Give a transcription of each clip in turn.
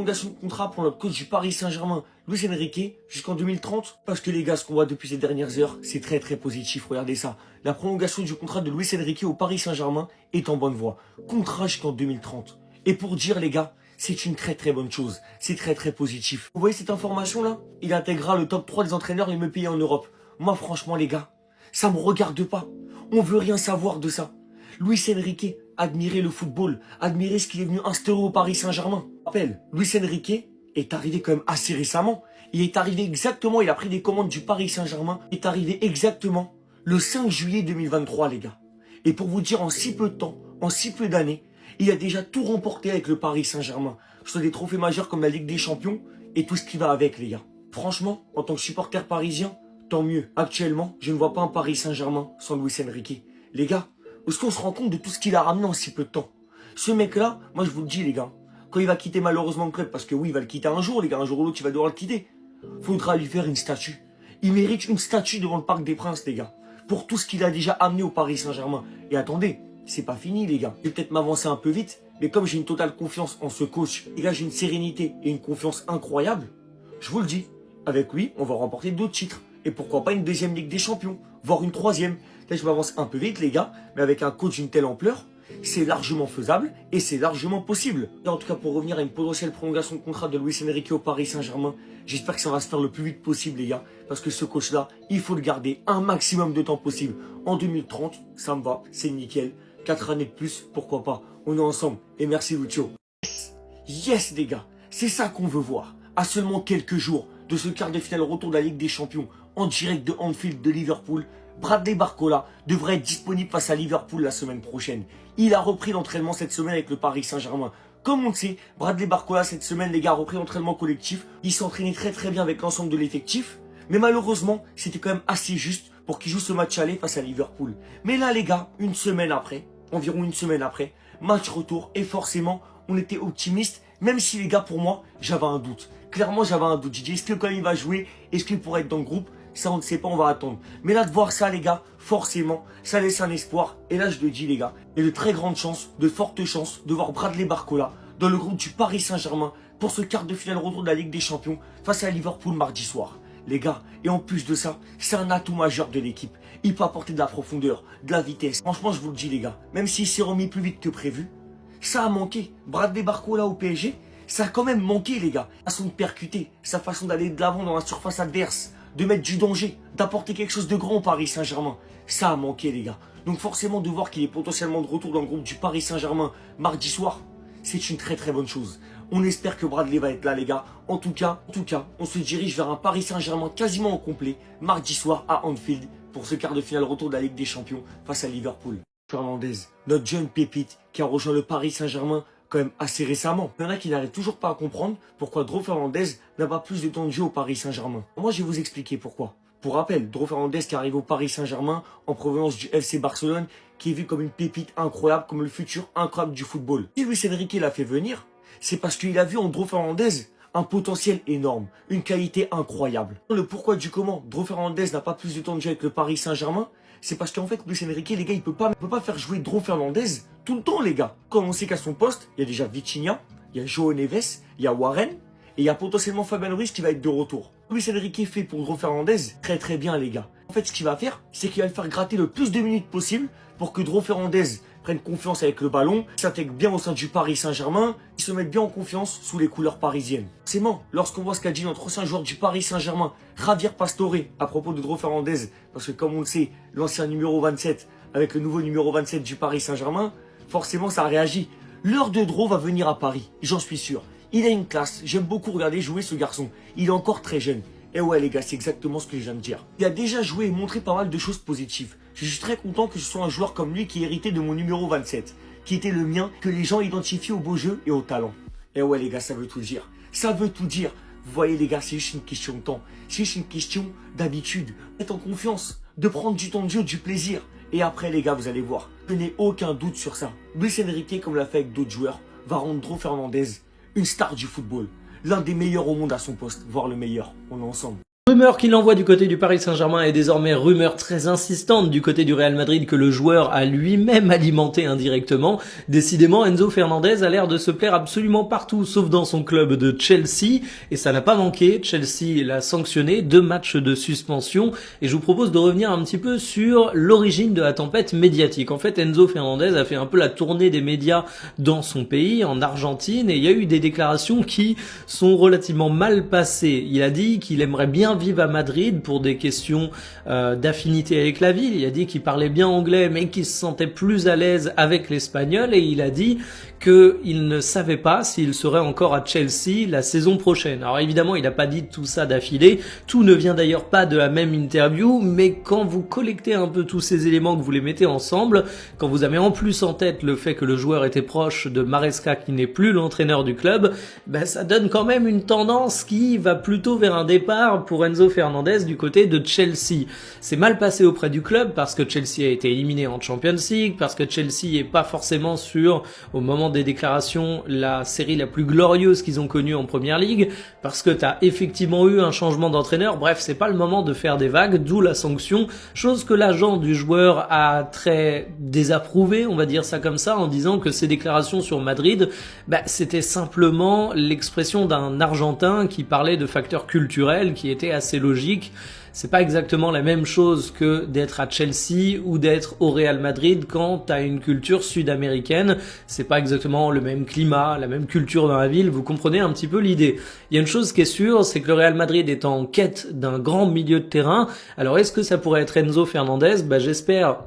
prolongation de contrat pour notre coach du Paris Saint-Germain, Luis Enrique, jusqu'en 2030. Parce que les gars, ce qu'on voit depuis ces dernières heures, c'est très très positif. Regardez ça. La prolongation du contrat de Luis Enrique au Paris Saint-Germain est en bonne voie. Contrat jusqu'en 2030. Et pour dire les gars, c'est une très très bonne chose. C'est très très positif. Vous voyez cette information là? Il intégrera le top 3 des entraîneurs les mieux payés en Europe. Moi franchement les gars, ça me regarde pas. On veut rien savoir de ça. Luis Enrique, admirez le football, admirez ce qu'il est venu instaurer au Paris Saint-Germain. Rappel, Luis Enrique est arrivé quand même assez récemment. Il est arrivé exactement, il a pris des commandes du Paris Saint-Germain. Il est arrivé exactement le 5 juillet 2023 les gars. Et pour vous dire en si peu de temps, en si peu d'années, il a déjà tout remporté avec le Paris Saint-Germain. Que ce soit des trophées majeurs comme la Ligue des Champions et tout ce qui va avec les gars. Franchement, en tant que supporter parisien, tant mieux. Actuellement, je ne vois pas un Paris Saint-Germain sans Luis Enrique. Les gars, est-ce qu'on se rend compte de tout ce qu'il a ramené en si peu de temps? Ce mec-là, moi je vous le dis les gars, quand il va quitter malheureusement le club, parce que oui, il va le quitter un jour les gars, un jour ou l'autre il va devoir le quitter, faudra lui faire une statue. Il mérite une statue devant le Parc des Princes les gars, pour tout ce qu'il a déjà amené au Paris Saint-Germain. Et attendez, c'est pas fini les gars, je vais peut-être m'avancer un peu vite, mais comme j'ai une totale confiance en ce coach, les gars j'ai une sérénité et une confiance incroyable, je vous le dis, avec lui on va remporter d'autres titres. Et pourquoi pas une deuxième Ligue des Champions, voire une troisième. Là, je m'avance un peu vite, les gars, mais avec un coach d'une telle ampleur, c'est largement faisable et c'est largement possible. Et en tout cas, pour revenir à une potentielle prolongation de contrat de Luis Enrique au Paris Saint-Germain, j'espère que ça va se faire le plus vite possible, les gars, parce que ce coach-là, il faut le garder un maximum de temps possible. En 2030, ça me va, c'est nickel. 4 années de plus, pourquoi pas. On est ensemble. Et merci, Lucio. Yes, les gars, c'est ça qu'on veut voir. À seulement quelques jours de ce quart de finale retour de la Ligue des Champions, en direct de Anfield de Liverpool, Bradley Barcola devrait être disponible face à Liverpool la semaine prochaine. Il a repris l'entraînement cette semaine avec le Paris Saint-Germain. Comme on le sait, Bradley Barcola cette semaine, les gars, a repris l'entraînement collectif. Il s'entraînait très très bien avec l'ensemble de l'effectif. Mais malheureusement, c'était quand même assez juste pour qu'il joue ce match aller face à Liverpool. Mais là les gars, une semaine après, environ une semaine après, match retour, et forcément, on était optimiste, même si les gars, pour moi, j'avais un doute. Clairement, j'avais un doute. J'ai dit, est-ce que quand il va jouer, est-ce qu'il pourrait être dans le groupe? Ça, on ne sait pas, on va attendre. Mais là, de voir ça, les gars, forcément, ça laisse un espoir. Et là, je le dis, les gars, il y a de très grandes chances, de fortes chances de voir Bradley Barcola dans le groupe du Paris Saint-Germain pour ce quart de finale retour de la Ligue des Champions face à Liverpool mardi soir. Les gars, et en plus de ça, c'est un atout majeur de l'équipe. Il peut apporter de la profondeur, de la vitesse. Franchement, je vous le dis, les gars, même s'il s'est remis plus vite que prévu, ça a manqué. Bradley Barcola au PSG, ça a quand même manqué, les gars. Sa façon de percuter, sa façon d'aller de l'avant dans la surface adverse, de mettre du danger, d'apporter quelque chose de grand au Paris Saint-Germain. Ça a manqué, les gars. Donc forcément, de voir qu'il est potentiellement de retour dans le groupe du Paris Saint-Germain mardi soir, c'est une très très bonne chose. On espère que Bradley va être là, les gars. En tout cas, on se dirige vers un Paris Saint-Germain quasiment au complet mardi soir à Anfield pour ce quart de finale retour de la Ligue des Champions face à Liverpool. Fernandez, notre jeune pépite qui a rejoint le Paris Saint-Germain quand même assez récemment. Il y en a qui n'arrivent toujours pas à comprendre pourquoi Dro Fernandez n'a pas plus de temps de jeu au Paris Saint-Germain. Moi, je vais vous expliquer pourquoi. Pour rappel, Dro Fernandez qui arrive au Paris Saint-Germain en provenance du FC Barcelone, qui est vu comme une pépite incroyable, comme le futur incroyable du football. Si Luis Enrique l'a fait venir, c'est parce qu'il a vu en Dro Fernandez un potentiel énorme, une qualité incroyable. Le pourquoi du comment Dro Fernandez n'a pas plus de temps de jeu avec le Paris Saint-Germain, c'est parce qu'en fait, Luis Enrique, les gars, il peut pas faire jouer Dro Fernandez tout le temps, les gars. Comme on sait qu'à son poste, il y a déjà Vitinha, il y a João Neves, il y a Warren, et il y a potentiellement Fabian Ruiz qui va être de retour. Luis Enrique fait pour Dro Fernandez très très bien, les gars. En fait, ce qu'il va faire, c'est qu'il va le faire gratter le plus de minutes possible pour que Dro Fernandez prenne confiance avec le ballon, s'intègre bien au sein du Paris Saint-Germain, il se mette bien en confiance sous les couleurs parisiennes. Forcément, lorsqu'on voit ce qu'a dit notre ancien joueur du Paris Saint-Germain, Javier Pastore, à propos de Dro Fernandez, parce que comme on le sait, l'ancien numéro 27 avec le nouveau numéro 27 du Paris Saint-Germain, forcément ça réagit. L'heure de Dro va venir à Paris, j'en suis sûr. Il a une classe, j'aime beaucoup regarder jouer ce garçon. Il est encore très jeune. Et ouais les gars, c'est exactement ce que je viens de dire. Il a déjà joué et montré pas mal de choses positives. Je suis très content que ce soit un joueur comme lui qui est hérité de mon numéro 27, qui était le mien, que les gens identifient au beau jeu et au talent. Et ouais les gars, ça veut tout dire. Ça veut tout dire. Vous voyez les gars, c'est juste une question de temps. C'est juste une question d'habitude. D'être en confiance, de prendre du temps de jeu, du plaisir. Et après les gars, vous allez voir. Je n'ai aucun doute sur ça. Luis Enrique, comme l'a fait avec d'autres joueurs, va rendre Dro Fernandez une star du football. L'un des meilleurs au monde à son poste, voire le meilleur. On est ensemble. Rumeur qu'il envoie du côté du Paris Saint-Germain et désormais rumeur très insistante du côté du Real Madrid que le joueur a lui-même alimenté indirectement. Décidément, Enzo Fernandez a l'air de se plaire absolument partout, sauf dans son club de Chelsea. Et ça n'a pas manqué. Chelsea l'a sanctionné, 2 matchs de suspension. Et je vous propose de revenir un petit peu sur l'origine de la tempête médiatique. En fait, Enzo Fernandez a fait un peu la tournée des médias dans son pays, en Argentine, et il y a eu des déclarations qui sont relativement mal passées. Il a dit qu'il aimerait bien vivre à Madrid pour des questions d'affinité avec la ville. Il a dit qu'il parlait bien anglais mais qu'il se sentait plus à l'aise avec l'espagnol, et il a dit qu'il ne savait pas s'il serait encore à Chelsea la saison prochaine. Alors évidemment, il n'a pas dit tout ça d'affilée. Tout ne vient d'ailleurs pas de la même interview, mais quand vous collectez un peu tous ces éléments, que vous les mettez ensemble, quand vous avez en plus en tête le fait que le joueur était proche de Maresca, qui n'est plus l'entraîneur du club, ben ça donne quand même une tendance qui va plutôt vers un départ pour Enzo Fernandez du côté de Chelsea. C'est mal passé auprès du club parce que Chelsea a été éliminé en Champions League, parce que Chelsea est pas forcément sur, au moment des déclarations, la série la plus glorieuse qu'ils ont connue en Première Ligue, parce que t'as effectivement eu un changement d'entraîneur. Bref, c'est pas le moment de faire des vagues, d'où la sanction, chose que l'agent du joueur a très désapprouvé, on va dire ça comme ça, en disant que ces déclarations sur Madrid, c'était simplement l'expression d'un Argentin qui parlait de facteurs culturels qui étaient assez logiques. C'est pas exactement la même chose que d'être à Chelsea ou d'être au Real Madrid quand t'as une culture sud-américaine. C'est pas exactement le même climat, la même culture dans la ville. Vous comprenez un petit peu l'idée. Il y a une chose qui est sûre, c'est que le Real Madrid est en quête d'un grand milieu de terrain. Alors est-ce que ça pourrait être Enzo Fernandez? J'espère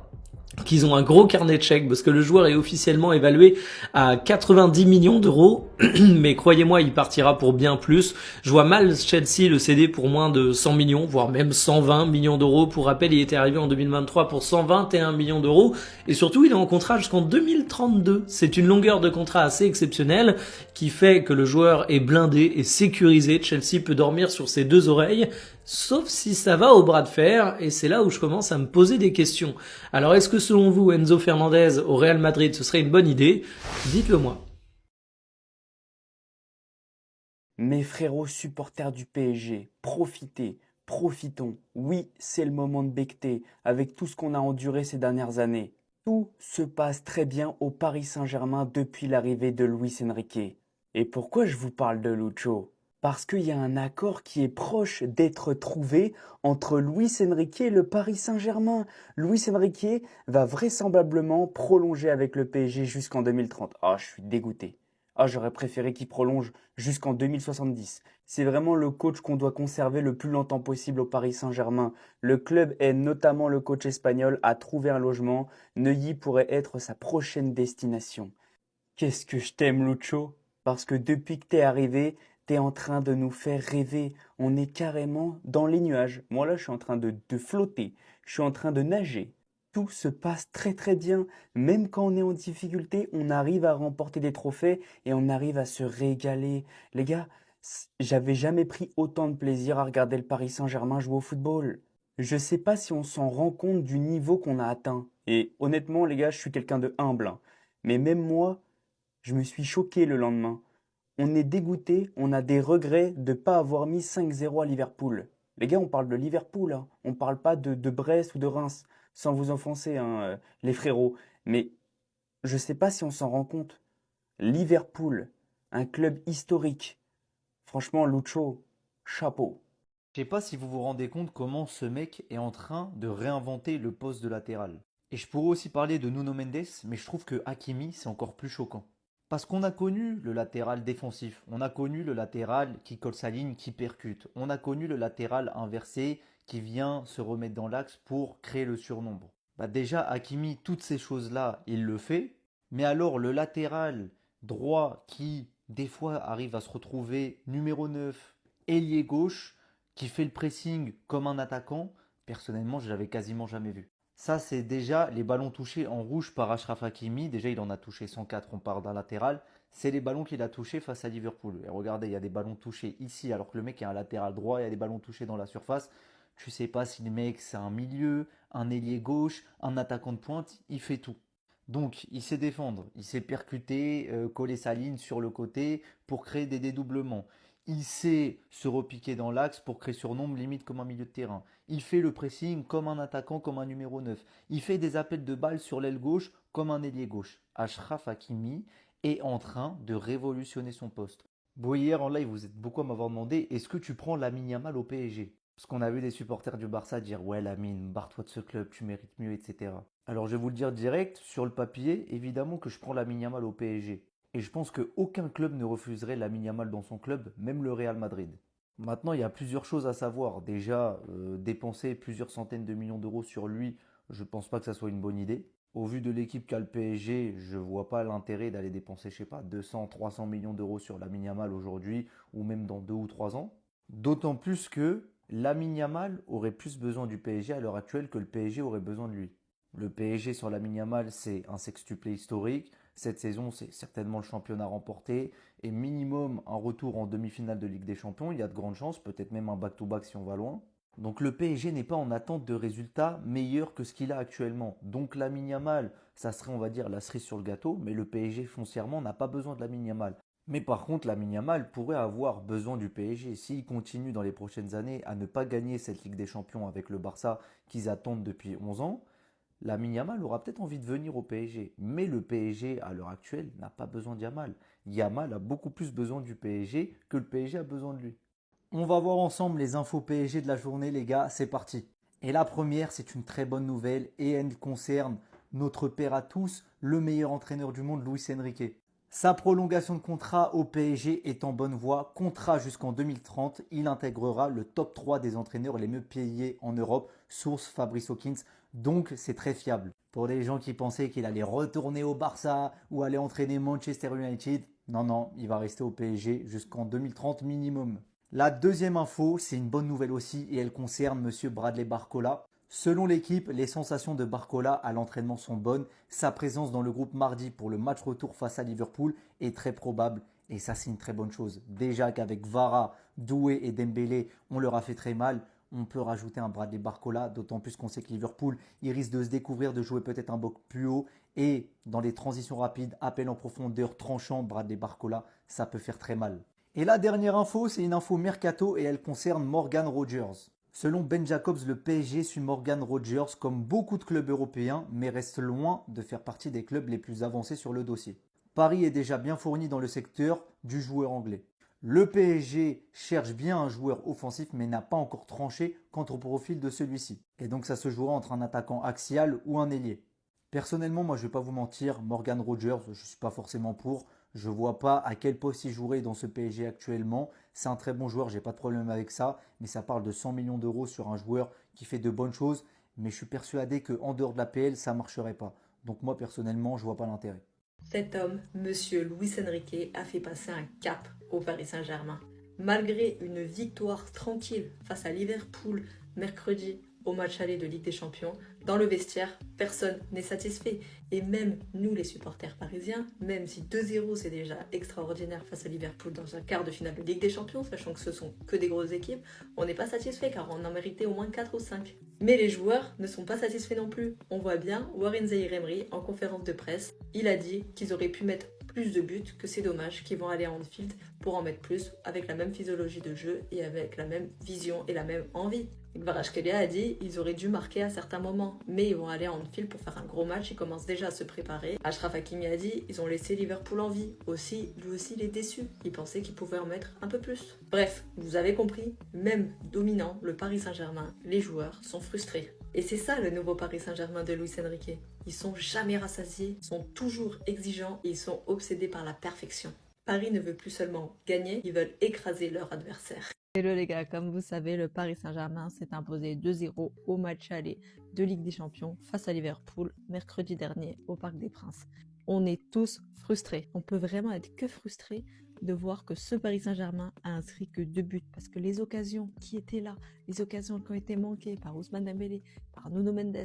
qu'ils ont un gros carnet de chèques parce que le joueur est officiellement évalué à 90 millions d'euros, mais croyez-moi, il partira pour bien plus. Je vois mal Chelsea le céder pour moins de 100 millions, voire même 120 millions d'euros. Pour rappel, il était arrivé en 2023 pour 121 millions d'euros, et surtout, il est en contrat jusqu'en 2032. C'est une longueur de contrat assez exceptionnelle qui fait que le joueur est blindé et sécurisé. Chelsea peut dormir sur ses 2 oreilles, sauf si ça va au bras de fer, et c'est là où je commence à me poser des questions. Alors est-ce que selon vous, Enzo Fernandez au Real Madrid, ce serait une bonne idée? Dites-le moi. Mes frérots supporters du PSG, profitez, profitons. Oui, c'est le moment de becqueter avec tout ce qu'on a enduré ces dernières années. Tout se passe très bien au Paris Saint-Germain depuis l'arrivée de Luis Enrique. Et pourquoi je vous parle de Lucho? Parce qu'il y a un accord qui est proche d'être trouvé entre Luis Enrique et le Paris Saint-Germain. Luis Enrique va vraisemblablement prolonger avec le PSG jusqu'en 2030. Ah, je suis dégoûté. Ah, j'aurais préféré qu'il prolonge jusqu'en 2070. C'est vraiment le coach qu'on doit conserver le plus longtemps possible au Paris Saint-Germain. Le club et notamment le coach espagnol a trouvé un logement. Neuilly pourrait être sa prochaine destination. Qu'est-ce que je t'aime, Lucho? Parce que depuis que t'es arrivé, t'es en train de nous faire rêver. On est carrément dans les nuages. Moi là, je suis en train de flotter. Je suis en train de nager. Tout se passe très très bien. Même quand on est en difficulté, on arrive à remporter des trophées et on arrive à se régaler. Les gars, j'avais jamais pris autant de plaisir à regarder le Paris Saint-Germain jouer au football. Je sais pas si on s'en rend compte du niveau qu'on a atteint. Et honnêtement, les gars, je suis quelqu'un de humble, hein. Mais même moi, je me suis choqué le lendemain. On est dégoûté, on a des regrets de ne pas avoir mis 5-0 à Liverpool. Les gars, on parle de Liverpool, hein. On ne parle pas de Brest ou de Reims, sans vous offenser, hein, les frérots. Mais je ne sais pas si on s'en rend compte. Liverpool, un club historique. Franchement, Lucho, chapeau. Je sais pas si vous vous rendez compte comment ce mec est en train de réinventer le poste de latéral. Et je pourrais aussi parler de Nuno Mendes, mais je trouve que Hakimi, c'est encore plus choquant. Parce qu'on a connu le latéral défensif, on a connu le latéral qui colle sa ligne, qui percute, on a connu le latéral inversé qui vient se remettre dans l'axe pour créer le surnombre. Déjà, Hakimi, toutes ces choses-là, il le fait, mais alors le latéral droit qui, des fois, arrive à se retrouver numéro 9, ailier gauche, qui fait le pressing comme un attaquant, personnellement, je l'avais quasiment jamais vu. Ça, c'est déjà les ballons touchés en rouge par Achraf Hakimi. Déjà, il en a touché 104, on part d'un latéral. C'est les ballons qu'il a touchés face à Liverpool. Et regardez, il y a des ballons touchés ici, alors que le mec est un latéral droit. Il y a des ballons touchés dans la surface. Tu sais pas si le mec, c'est un milieu, un ailier gauche, un attaquant de pointe. Il fait tout. Donc, il sait défendre. Il sait percuter, coller sa ligne sur le côté pour créer des dédoublements. Il sait se repiquer dans l'axe pour créer surnombre limite comme un milieu de terrain. Il fait le pressing comme un attaquant, comme un numéro 9. Il fait des appels de balles sur l'aile gauche comme un ailier gauche. Achraf Hakimi est en train de révolutionner son poste. Bon, hier en live, vous êtes beaucoup à m'avoir demandé est-ce que tu prends Lamine Yamal au PSG? Parce qu'on a vu des supporters du Barça dire ouais Lamine, barre-toi de ce club, tu mérites mieux, etc. Alors je vais vous le dire direct, sur le papier, évidemment que je prends Lamine Yamal au PSG. Et je pense qu'aucun club ne refuserait Lamine Yamal dans son club, même le Real Madrid. Maintenant, il y a plusieurs choses à savoir. Déjà, dépenser plusieurs centaines de millions d'euros sur lui, je ne pense pas que ça soit une bonne idée. Au vu de l'équipe qu'a le PSG, je ne vois pas l'intérêt d'aller dépenser, je sais pas, 200, 300 millions d'euros sur Lamine Yamal aujourd'hui, ou même dans 2 ou 3 ans. D'autant plus que Lamine Yamal aurait plus besoin du PSG à l'heure actuelle que le PSG aurait besoin de lui. Le PSG sur Lamine Yamal, c'est un sextuplé historique. Cette saison, c'est certainement le championnat remporté et minimum un retour en demi-finale de Ligue des Champions. Il y a de grandes chances, peut-être même un back-to-back si on va loin. Donc le PSG n'est pas en attente de résultats meilleurs que ce qu'il a actuellement. Donc Lamine Yamal, ça serait on va dire la cerise sur le gâteau, mais le PSG foncièrement n'a pas besoin de Lamine Yamal. Mais par contre, Lamine Yamal pourrait avoir besoin du PSG s'il continue dans les prochaines années à ne pas gagner cette Ligue des Champions avec le Barça qu'ils attendent depuis 11 ans. Lamine Yamal aura peut-être envie de venir au PSG, mais le PSG à l'heure actuelle n'a pas besoin de Yamal. Yamal a beaucoup plus besoin du PSG que le PSG a besoin de lui. On va voir ensemble les infos PSG de la journée les gars, c'est parti. Et la première, c'est une très bonne nouvelle et elle concerne notre père à tous, le meilleur entraîneur du monde, Luis Enrique. Sa prolongation de contrat au PSG est en bonne voie. Contrat jusqu'en 2030. Il intégrera le top 3 des entraîneurs les mieux payés en Europe. Source Fabrice Hawkins. Donc c'est très fiable. Pour les gens qui pensaient qu'il allait retourner au Barça ou aller entraîner Manchester United, non, il va rester au PSG jusqu'en 2030 minimum. La deuxième info, c'est une bonne nouvelle aussi et elle concerne monsieur Bradley Barcola. Selon l'équipe, les sensations de Barcola à l'entraînement sont bonnes. Sa présence dans le groupe mardi pour le match retour face à Liverpool est très probable. Et ça, c'est une très bonne chose. Déjà qu'avec Vara, Doué et Dembélé, on leur a fait très mal. On peut rajouter un Bradley Barcola, d'autant plus qu'on sait que Liverpool, il risque de se découvrir, de jouer peut-être un bloc plus haut. Et dans les transitions rapides, appel en profondeur, tranchant, Bradley Barcola, ça peut faire très mal. Et la dernière info, c'est une info mercato et elle concerne Morgan Rogers. Selon Ben Jacobs, le PSG suit Morgan Rogers comme beaucoup de clubs européens, mais reste loin de faire partie des clubs les plus avancés sur le dossier. Paris est déjà bien fourni dans le secteur du joueur anglais. Le PSG cherche bien un joueur offensif, mais n'a pas encore tranché quant au profil de celui-ci. Et donc ça se jouera entre un attaquant axial ou un ailier. Personnellement, moi je ne vais pas vous mentir, Morgan Rogers, je ne suis pas forcément pour. Je ne vois pas à quel poste il jouerait dans ce PSG actuellement. C'est un très bon joueur, j'ai pas de problème avec ça. Mais ça parle de 100 millions d'euros sur un joueur qui fait de bonnes choses. Mais je suis persuadé qu'en dehors de la PL, ça ne marcherait pas. Donc moi personnellement, je ne vois pas l'intérêt. Cet homme, monsieur Luis Enrique, a fait passer un cap au Paris Saint-Germain. Malgré une victoire tranquille face à Liverpool mercredi au match aller de Ligue des Champions, dans le vestiaire, personne n'est satisfait. Et même nous, les supporters parisiens, même si 2-0 c'est déjà extraordinaire face à Liverpool dans un quart de finale de Ligue des Champions, sachant que ce sont que des grosses équipes, on n'est pas satisfait car on en méritait au moins 4 ou 5. Mais les joueurs ne sont pas satisfaits non plus. On voit bien Warren Zaïre-Emery en conférence de presse, il a dit qu'ils auraient pu mettre plus de buts, que c'est dommage qu'ils vont aller à Anfield pour en mettre plus avec la même physiologie de jeu et avec la même vision et la même envie. Kvaratskhelia a dit ils auraient dû marquer à certains moments, mais ils vont aller à Anfield pour faire un gros match, ils commencent déjà à se préparer. Achraf Hakimi a dit ils ont laissé Liverpool en vie. Lui aussi il est déçu, il pensait qu'il pouvait en mettre un peu plus. Bref, vous avez compris, même dominant le Paris Saint-Germain, les joueurs sont frustrés. Et c'est ça le nouveau Paris Saint-Germain de Luis Enrique. Ils sont jamais rassasiés, sont toujours exigeants et ils sont obsédés par la perfection. Paris ne veut plus seulement gagner, ils veulent écraser leur adversaire. Hello les gars, comme vous savez, le Paris Saint-Germain s'est imposé 2-0 au match aller de Ligue des Champions face à Liverpool mercredi dernier au Parc des Princes. On est tous frustrés. On peut vraiment être que frustrés de voir que ce Paris Saint-Germain a inscrit que 2 buts parce que les occasions qui étaient là, les occasions qui ont été manquées par Ousmane Dembélé, par Nuno Mendes,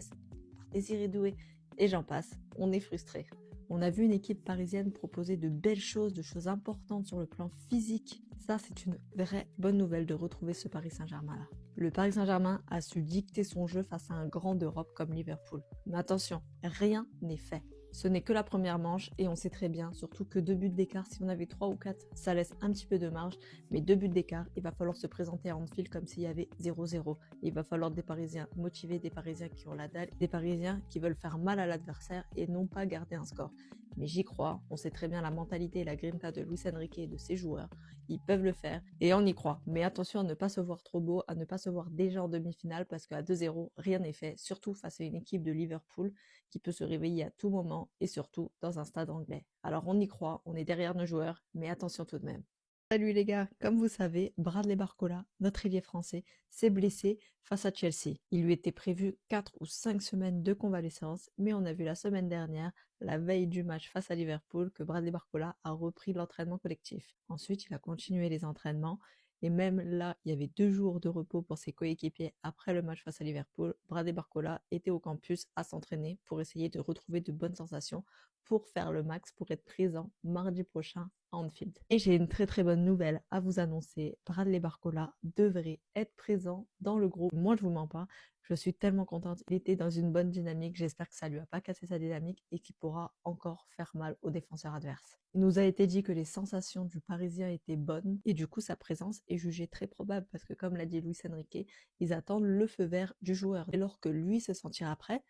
par Désiré Doué et j'en passe, on est frustrés. On a vu une équipe parisienne proposer de belles choses, de choses importantes sur le plan physique. Ça, c'est une vraie bonne nouvelle de retrouver ce Paris Saint-Germain-là. Le Paris Saint-Germain a su dicter son jeu face à un grand d'Europe comme Liverpool. Mais attention, rien n'est fait. Ce n'est que la première manche et on sait très bien, surtout que 2 buts d'écart, si on avait 3 ou 4, ça laisse un petit peu de marge, mais 2 buts d'écart, il va falloir se présenter à Anfield comme s'il y avait 0-0. Il va falloir des Parisiens motivés, des Parisiens qui ont la dalle, des Parisiens qui veulent faire mal à l'adversaire et non pas garder un score. Mais j'y crois, on sait très bien la mentalité et la grinta de Luis Enrique et de ses joueurs. Ils peuvent le faire et on y croit. Mais attention à ne pas se voir trop beau, à ne pas se voir déjà en demi-finale parce qu'à 2-0, rien n'est fait, surtout face à une équipe de Liverpool qui peut se réveiller à tout moment et surtout dans un stade anglais. Alors on y croit, on est derrière nos joueurs, mais attention tout de même. Salut les gars, comme vous savez, Bradley Barcola, notre ailier français, s'est blessé face à Chelsea. Il lui était prévu 4 ou 5 semaines de convalescence, mais on a vu la semaine dernière, la veille du match face à Liverpool, que Bradley Barcola a repris l'entraînement collectif. Ensuite, il a continué les entraînements, et même là, il y avait 2 jours de repos pour ses coéquipiers après le match face à Liverpool. Bradley Barcola était au campus à s'entraîner pour essayer de retrouver de bonnes sensations, pour faire le max, pour être présent mardi prochain à Anfield. Et j'ai une très très bonne nouvelle à vous annoncer. Bradley Barcola devrait être présent dans le groupe. Moi, je vous mens pas. Je suis tellement contente. Il était dans une bonne dynamique. J'espère que ça lui a pas cassé sa dynamique et qu'il pourra encore faire mal aux défenseurs adverses. Il nous a été dit que les sensations du Parisien étaient bonnes et du coup sa présence est jugée très probable parce que comme l'a dit Luis Enrique, ils attendent le feu vert du joueur. Et lorsque lui se sentira prêt,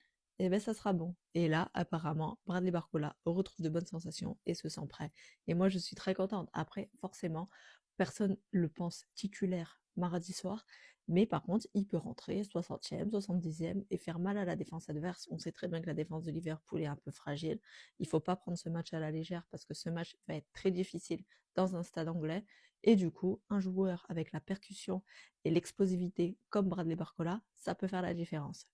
eh ben ça sera bon. Et là, apparemment, Bradley Barcola retrouve de bonnes sensations et se sent prêt. Et moi, je suis très contente. Après, forcément, personne le pense titulaire mardi soir, mais par contre, il peut rentrer 60e, 70e et faire mal à la défense adverse. On sait très bien que la défense de Liverpool est un peu fragile. Il faut pas prendre ce match à la légère parce que ce match va être très difficile dans un stade anglais. Et du coup, un joueur avec la percussion et l'explosivité comme Bradley Barcola, ça peut faire la différence.